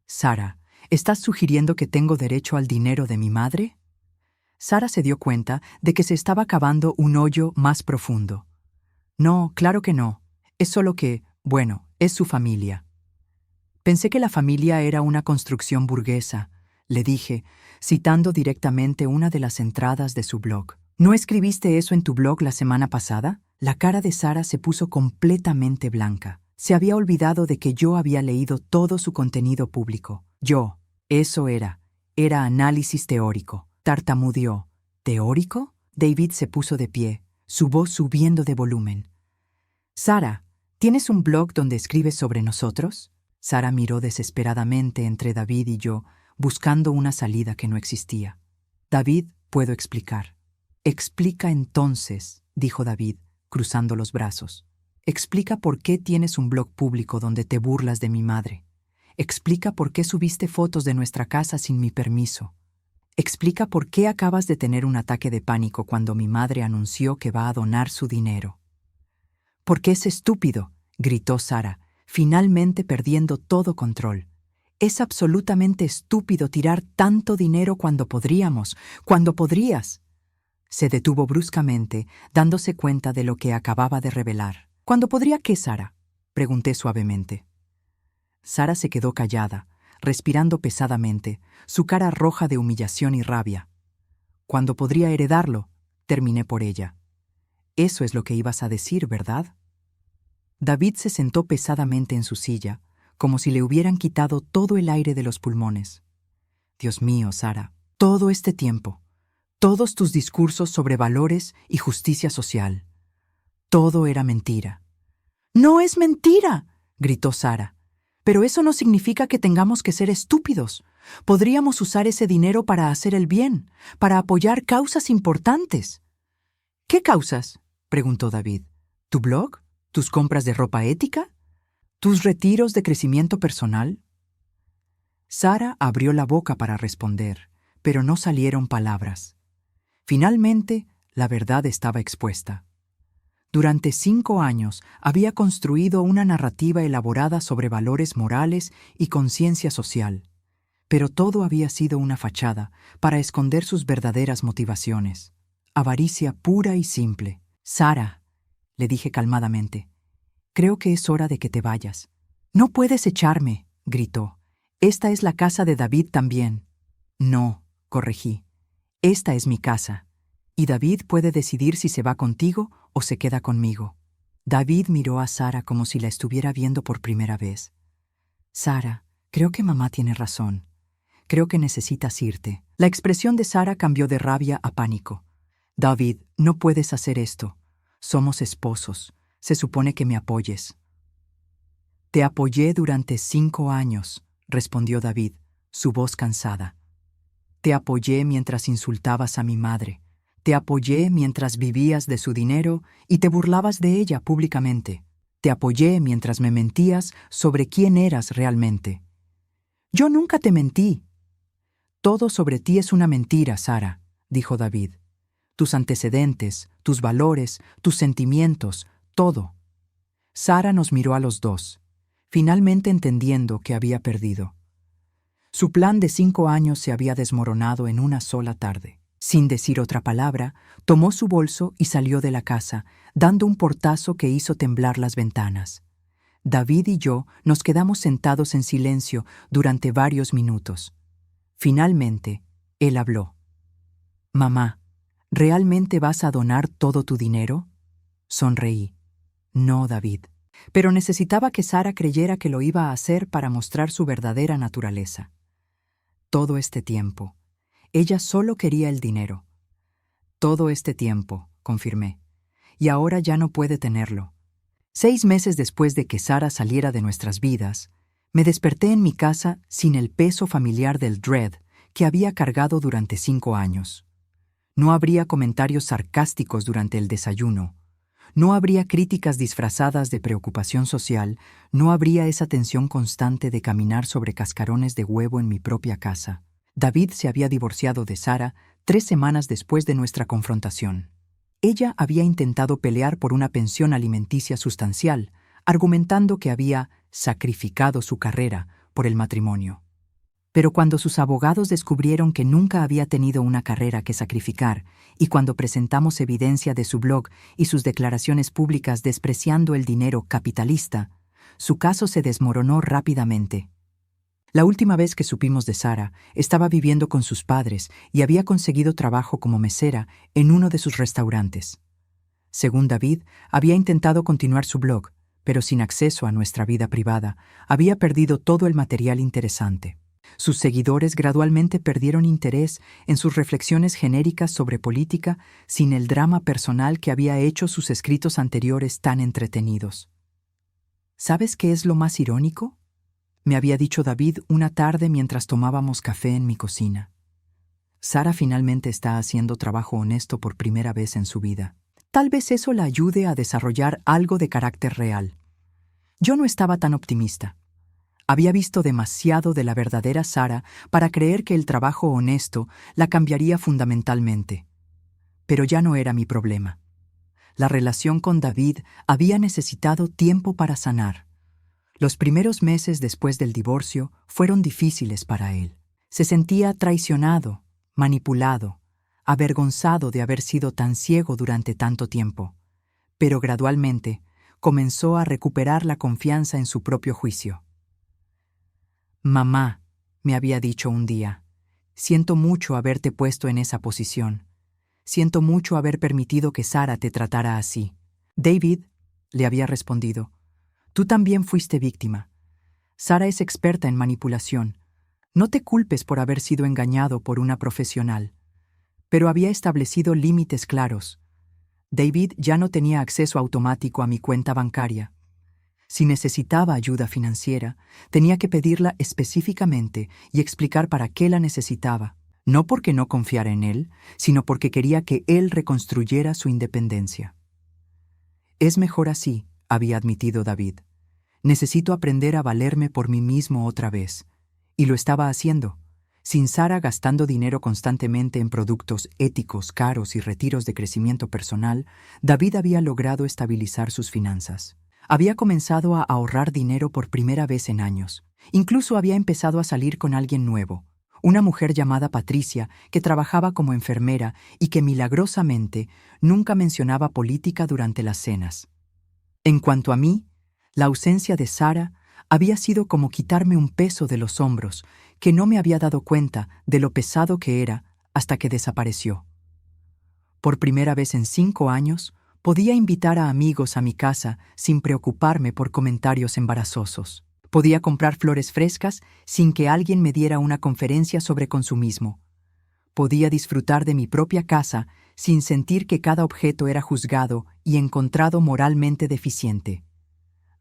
Sara, ¿estás sugiriendo que tengo derecho al dinero de mi madre? Sara se dio cuenta de que se estaba cavando un hoyo más profundo. No, claro que no. Es solo que, bueno, es su familia. Pensé que la familia era una construcción burguesa, le dije, citando directamente una de las entradas de su blog. ¿No escribiste eso en tu blog la semana pasada? La cara de Sara se puso completamente blanca. Se había olvidado de que yo había leído todo su contenido público. Eso era análisis teórico. Tartamudeó. ¿Teórico? David se puso de pie, su voz subiendo de volumen. Sara, ¿tienes un blog donde escribes sobre nosotros? Sara miró desesperadamente entre David y yo, buscando una salida que no existía. David, puedo explicar. Explica entonces, dijo David, cruzando los brazos. Explica por qué tienes un blog público donde te burlas de mi madre. Explica por qué subiste fotos de nuestra casa sin mi permiso. Explica por qué acabas de tener un ataque de pánico cuando mi madre anunció que va a donar su dinero. «¿Por qué es estúpido?», gritó Sara, finalmente perdiendo todo control. «Es absolutamente estúpido tirar tanto dinero cuando podrías». Se detuvo bruscamente, dándose cuenta de lo que acababa de revelar. «¿Cuándo podría qué, Sara?», pregunté suavemente. Sara se quedó callada, respirando pesadamente, su cara roja de humillación y rabia. «¿Cuándo podría heredarlo?», terminé por ella. «Eso es lo que ibas a decir, ¿verdad?». David se sentó pesadamente en su silla, como si le hubieran quitado todo el aire de los pulmones. «Dios mío, Sara, todo este tiempo, todos tus discursos sobre valores y justicia social, todo era mentira». «¡No es mentira!», gritó Sara. «Pero eso no significa que tengamos que ser estúpidos. Podríamos usar ese dinero para hacer el bien, para apoyar causas importantes». «¿Qué causas?», preguntó David. «¿Tu blog? ¿Tus compras de ropa ética? ¿Tus retiros de crecimiento personal?». Sara abrió la boca para responder, pero no salieron palabras. Finalmente, la verdad estaba expuesta. Durante 5 años había construido una narrativa elaborada sobre valores morales y conciencia social, pero todo había sido una fachada para esconder sus verdaderas motivaciones. Avaricia pura y simple. «Sara», le dije calmadamente, «creo que es hora de que te vayas». «No puedes echarme», gritó. «Esta es la casa de David también». «No», corregí. «Esta es mi casa. Y David puede decidir si se va contigo o se queda conmigo». David miró a Sara como si la estuviera viendo por primera vez. «Sara, creo que mamá tiene razón. Creo que necesitas irte». La expresión de Sara cambió de rabia a pánico. «David, no puedes hacer esto. Somos esposos. Se supone que me apoyes». «Te apoyé durante 5 años», respondió David, su voz cansada. «Te apoyé mientras insultabas a mi madre. Te apoyé mientras vivías de su dinero y te burlabas de ella públicamente. Te apoyé mientras me mentías sobre quién eras realmente». «Yo nunca te mentí». «Todo sobre ti es una mentira, Sara», dijo David. «Tus antecedentes, tus valores, tus sentimientos, todo». Sara nos miró a los dos, finalmente entendiendo que había perdido. Su plan de 5 años se había desmoronado en una sola tarde. Sin decir otra palabra, tomó su bolso y salió de la casa, dando un portazo que hizo temblar las ventanas. David y yo nos quedamos sentados en silencio durante varios minutos. Finalmente, él habló. «Mamá, ¿realmente vas a donar todo tu dinero?». Sonreí. «No, David». Pero necesitaba que Sara creyera que lo iba a hacer para mostrar su verdadera naturaleza. Todo este tiempo, ella solo quería el dinero. «Todo este tiempo», confirmé. «Y ahora ya no puede tenerlo». 6 meses después de que Sara saliera de nuestras vidas, me desperté en mi casa sin el peso familiar del dread que había cargado durante 5 años. No habría comentarios sarcásticos durante el desayuno. No habría críticas disfrazadas de preocupación social. No habría esa tensión constante de caminar sobre cascarones de huevo en mi propia casa. David se había divorciado de Sara 3 semanas después de nuestra confrontación. Ella había intentado pelear por una pensión alimenticia sustancial, argumentando que había sacrificado su carrera por el matrimonio. Pero cuando sus abogados descubrieron que nunca había tenido una carrera que sacrificar, y cuando presentamos evidencia de su blog y sus declaraciones públicas despreciando el dinero capitalista, su caso se desmoronó rápidamente. La última vez que supimos de Sara, estaba viviendo con sus padres y había conseguido trabajo como mesera en uno de sus restaurantes. Según David, había intentado continuar su blog, pero sin acceso a nuestra vida privada, había perdido todo el material interesante. Sus seguidores gradualmente perdieron interés en sus reflexiones genéricas sobre política sin el drama personal que había hecho sus escritos anteriores tan entretenidos. ¿Sabes qué es lo más irónico?, me había dicho David una tarde mientras tomábamos café en mi cocina. Sara finalmente está haciendo trabajo honesto por primera vez en su vida. Tal vez eso la ayude a desarrollar algo de carácter real. Yo no estaba tan optimista. Había visto demasiado de la verdadera Sara para creer que el trabajo honesto la cambiaría fundamentalmente. Pero ya no era mi problema. La relación con David había necesitado tiempo para sanar. Los primeros meses después del divorcio fueron difíciles para él. Se sentía traicionado, manipulado, avergonzado de haber sido tan ciego durante tanto tiempo. Pero gradualmente comenzó a recuperar la confianza en su propio juicio. «Mamá», me había dicho un día, «siento mucho haberte puesto en esa posición. Siento mucho haber permitido que Sara te tratara así». «David», le había respondido, «tú también fuiste víctima. Sara es experta en manipulación. No te culpes por haber sido engañado por una profesional». Pero había establecido límites claros. David ya no tenía acceso automático a mi cuenta bancaria. Si necesitaba ayuda financiera, tenía que pedirla específicamente y explicar para qué la necesitaba, no porque no confiara en él, sino porque quería que él reconstruyera su independencia. «Es mejor así», había admitido David. «Necesito aprender a valerme por mí mismo otra vez». Y lo estaba haciendo. Sin Sara gastando dinero constantemente en productos éticos caros y retiros de crecimiento personal, David había logrado estabilizar sus finanzas. Había comenzado a ahorrar dinero por primera vez en años. Incluso había empezado a salir con alguien nuevo, una mujer llamada Patricia que trabajaba como enfermera y que milagrosamente nunca mencionaba política durante las cenas. En cuanto a mí, la ausencia de Sara había sido como quitarme un peso de los hombros que no me había dado cuenta de lo pesado que era hasta que desapareció. Por primera vez en 5 años, podía invitar a amigos a mi casa sin preocuparme por comentarios embarazosos. Podía comprar flores frescas sin que alguien me diera una conferencia sobre consumismo. Podía disfrutar de mi propia casa sin sentir que cada objeto era juzgado y encontrado moralmente deficiente.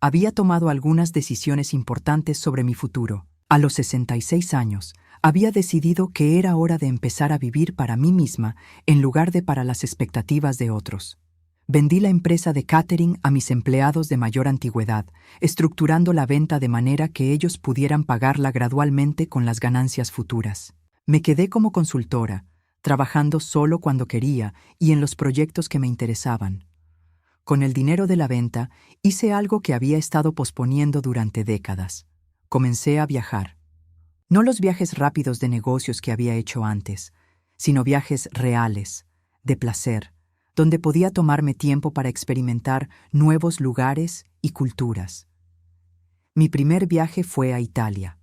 Había tomado algunas decisiones importantes sobre mi futuro. A los 66 años, había decidido que era hora de empezar a vivir para mí misma en lugar de para las expectativas de otros. Vendí la empresa de catering a mis empleados de mayor antigüedad, estructurando la venta de manera que ellos pudieran pagarla gradualmente con las ganancias futuras. Me quedé como consultora, trabajando solo cuando quería y en los proyectos que me interesaban. Con el dinero de la venta, hice algo que había estado posponiendo durante décadas. Comencé a viajar. No los viajes rápidos de negocios que había hecho antes, sino viajes reales, de placer, donde podía tomarme tiempo para experimentar nuevos lugares y culturas. Mi primer viaje fue a Italia,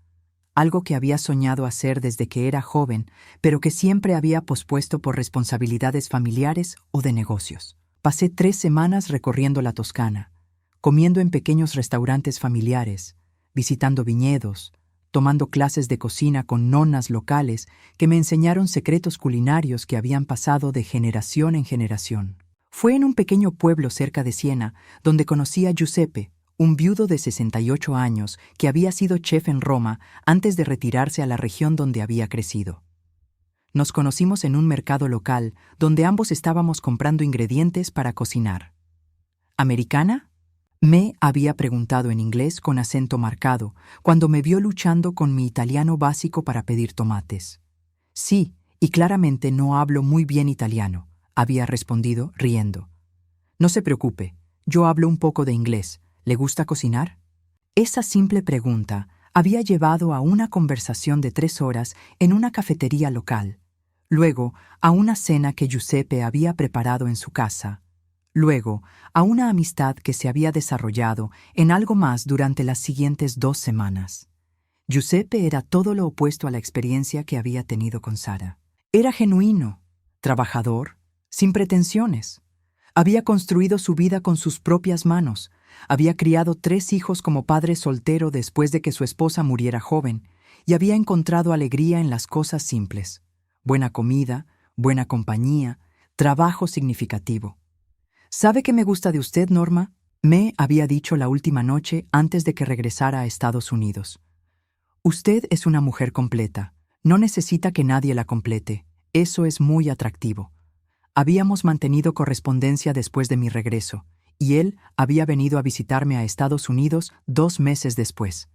algo que había soñado hacer desde que era joven, pero que siempre había pospuesto por responsabilidades familiares o de negocios. Pasé 3 semanas recorriendo la Toscana, comiendo en pequeños restaurantes familiares, visitando viñedos, tomando clases de cocina con nonas locales que me enseñaron secretos culinarios que habían pasado de generación en generación. Fue en un pequeño pueblo cerca de Siena donde conocí a Giuseppe, un viudo de 68 años que había sido chef en Roma antes de retirarse a la región donde había crecido. Nos conocimos en un mercado local donde ambos estábamos comprando ingredientes para cocinar. ¿Americana?, me había preguntado en inglés con acento marcado cuando me vio luchando con mi italiano básico para pedir tomates. Sí, y claramente no hablo muy bien italiano, había respondido riendo. No se preocupe, yo hablo un poco de inglés. ¿Le gusta cocinar? Esa simple pregunta había llevado a una conversación de 3 horas en una cafetería local, luego a una cena que Giuseppe había preparado en su casa, luego a una amistad que se había desarrollado en algo más durante las siguientes 2 semanas. Giuseppe era todo lo opuesto a la experiencia que había tenido con Sara. Era genuino, trabajador, sin pretensiones. Había construido su vida con sus propias manos. Había criado 3 hijos como padre soltero después de que su esposa muriera joven, y había encontrado alegría en las cosas simples: buena comida, buena compañía, trabajo significativo. ¿Sabe qué me gusta de usted, Norma?, me había dicho la última noche antes de que regresara a Estados Unidos. Usted es una mujer completa. No necesita que nadie la complete. Eso es muy atractivo. Habíamos mantenido correspondencia después de mi regreso, y él había venido a visitarme a Estados Unidos 2 meses después.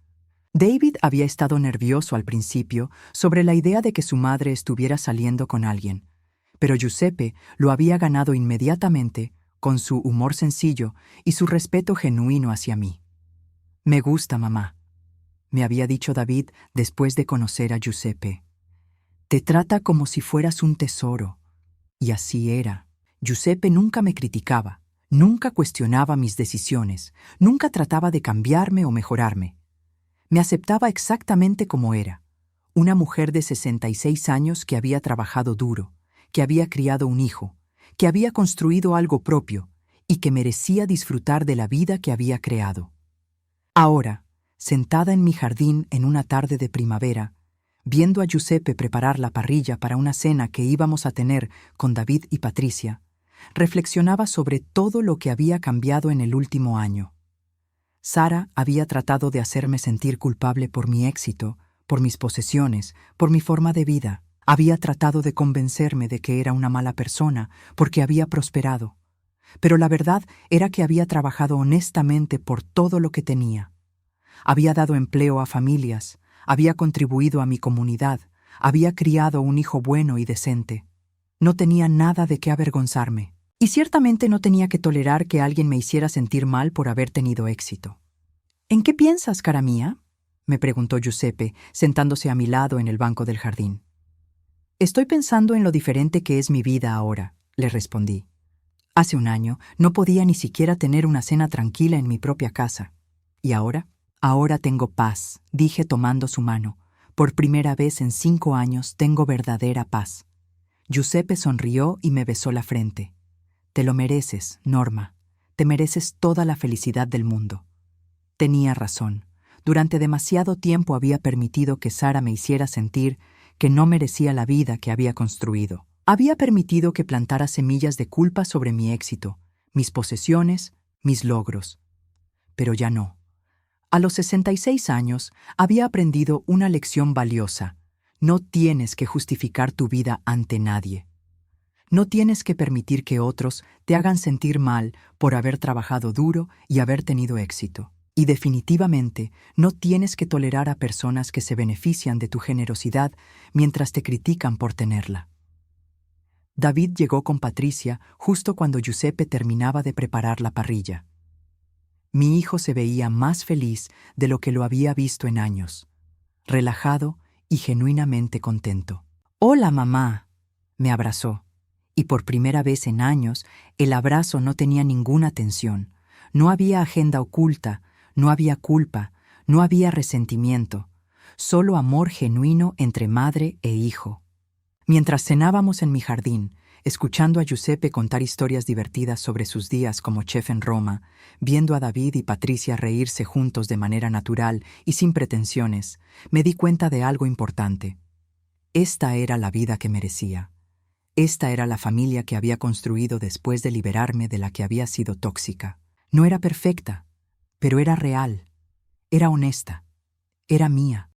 David había estado nervioso al principio sobre la idea de que su madre estuviera saliendo con alguien, pero Giuseppe lo había ganado inmediatamente con su humor sencillo y su respeto genuino hacia mí. «Me gusta, mamá», me había dicho David después de conocer a Giuseppe. «Te trata como si fueras un tesoro». Y así era. Giuseppe nunca me criticaba, nunca cuestionaba mis decisiones, nunca trataba de cambiarme o mejorarme. Me aceptaba exactamente como era, una mujer de 66 años que había trabajado duro, que había criado un hijo, que había construido algo propio y que merecía disfrutar de la vida que había creado. Ahora, sentada en mi jardín en una tarde de primavera, viendo a Giuseppe preparar la parrilla para una cena que íbamos a tener con David y Patricia, reflexionaba sobre todo lo que había cambiado en el último año. Sara había tratado de hacerme sentir culpable por mi éxito, por mis posesiones, por mi forma de vida. Había tratado de convencerme de que era una mala persona porque había prosperado. Pero la verdad era que había trabajado honestamente por todo lo que tenía. Había dado empleo a familias, había contribuido a mi comunidad, había criado un hijo bueno y decente. No tenía nada de qué avergonzarme. Y ciertamente no tenía que tolerar que alguien me hiciera sentir mal por haber tenido éxito. «¿En qué piensas, cara mía?», me preguntó Giuseppe, sentándose a mi lado en el banco del jardín. «Estoy pensando en lo diferente que es mi vida ahora», le respondí. «Hace un año no podía ni siquiera tener una cena tranquila en mi propia casa. ¿Y ahora? Ahora tengo paz», dije tomando su mano. «Por primera vez en 5 años tengo verdadera paz». Giuseppe sonrió y me besó la frente. «Te lo mereces, Norma. Te mereces toda la felicidad del mundo». Tenía razón. Durante demasiado tiempo había permitido que Sara me hiciera sentir que no merecía la vida que había construido. Había permitido que plantara semillas de culpa sobre mi éxito, mis posesiones, mis logros. Pero ya no. A los 66 años había aprendido una lección valiosa. No tienes que justificar tu vida ante nadie. No tienes que permitir que otros te hagan sentir mal por haber trabajado duro y haber tenido éxito. Y definitivamente no tienes que tolerar a personas que se benefician de tu generosidad mientras te critican por tenerla. David llegó con Patricia justo cuando Giuseppe terminaba de preparar la parrilla. Mi hijo se veía más feliz de lo que lo había visto en años, relajado y genuinamente contento. «Hola, mamá», me abrazó. Y por primera vez en años, el abrazo no tenía ninguna tensión. No había agenda oculta, no había culpa, no había resentimiento. Solo amor genuino entre madre e hijo. Mientras cenábamos en mi jardín, escuchando a Giuseppe contar historias divertidas sobre sus días como chef en Roma, viendo a David y Patricia reírse juntos de manera natural y sin pretensiones, me di cuenta de algo importante. Esta era la vida que merecía. Esta era la familia que había construido después de liberarme de la que había sido tóxica. No era perfecta, pero era real, era honesta, era mía.